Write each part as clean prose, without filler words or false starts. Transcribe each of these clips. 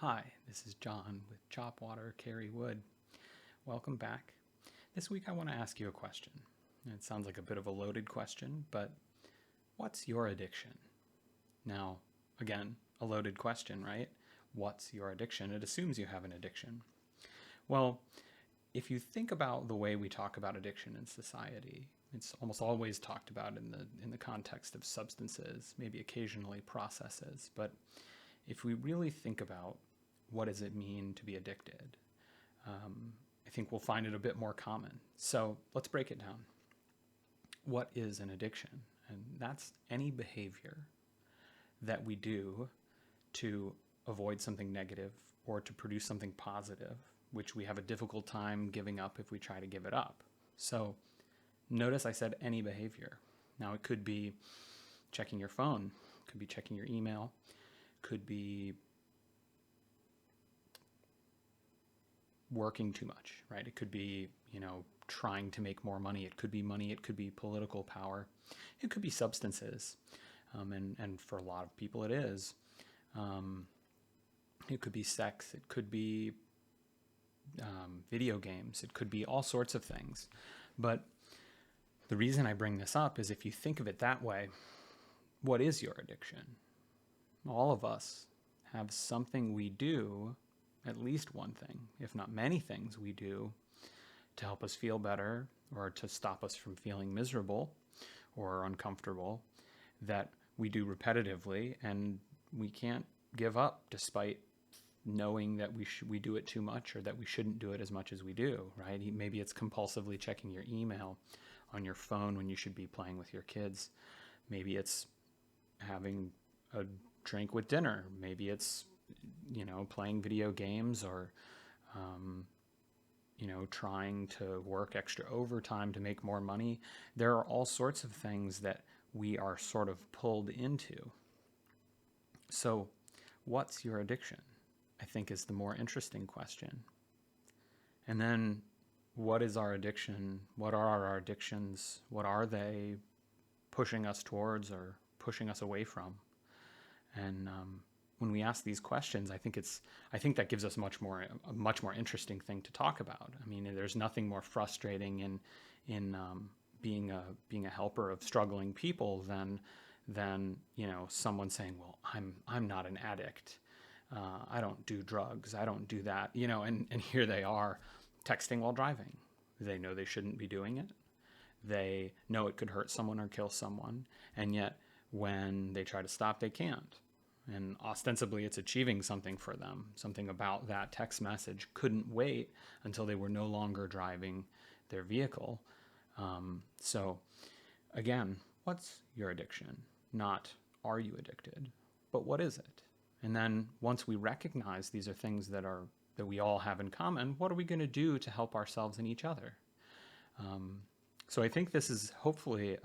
Hi, this is John with Chopwater Carry Wood. Welcome back. This week I want to ask you a question. It sounds like a bit of a loaded question, but what's your addiction? Now, again, a loaded question, right? What's your addiction? It assumes you have an addiction. Well, if you think about the way we talk about addiction in society, it's almost always talked about in the context of substances, maybe occasionally processes, but if we really think about what does it mean to be addicted, I think we'll find it a bit more common. So let's break it down. What is an addiction? And that's any behavior that we do to avoid something negative or to produce something positive, which we have a difficult time giving up if we try to give it up. So notice I said any behavior. Now it could be checking your phone, could be checking your email, could be working too much, right? It could be, trying to make more money. It could be money. It could be political power. It could be substances. And for a lot of people it is. It could be sex. It could be video games. It could be all sorts of things. But the reason I bring this up is if you think of it that way, what is your addiction? All of us have something we do, at least one thing, if not many things we do to help us feel better or to stop us from feeling miserable or uncomfortable that we do repetitively, and we can't give up despite knowing that we do it too much or that we shouldn't do it as much as we do, right? Maybe it's compulsively checking your email on your phone when you should be playing with your kids. Maybe it's having a drink with dinner. Maybe it's, playing video games or, trying to work extra overtime to make more money. There are all sorts of things that we are sort of pulled into. So what's your addiction? I think is the more interesting question. And then what is our addiction? What are our addictions? What are they pushing us towards or pushing us away from? And when we ask these questions, I think that gives us a much more interesting thing to talk about. I mean, there's nothing more frustrating in being a helper of struggling people than someone saying, "Well, I'm not an addict. I don't do drugs. I don't do that." And here they are, texting while driving. They know they shouldn't be doing it. They know it could hurt someone or kill someone, and yet when they try to stop, they can't. And ostensibly it's achieving something for them. Something about that text message couldn't wait until they were no longer driving their vehicle. So again, what's your addiction? Not are you addicted, but what is it? And then once we recognize these are things that we all have in common, what are we going to do to help ourselves and each other? So I think this is hopefully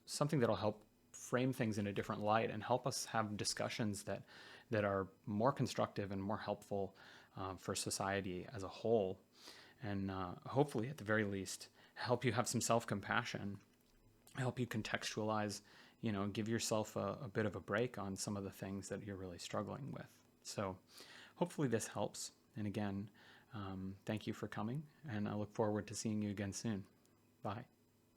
something that'll help frame things in a different light and help us have discussions that are more constructive and more helpful for society as a whole. And hopefully, at the very least, help you have some self-compassion, help you contextualize, give yourself a bit of a break on some of the things that you're really struggling with. So hopefully this helps. And again, thank you for coming, and I look forward to seeing you again soon. Bye.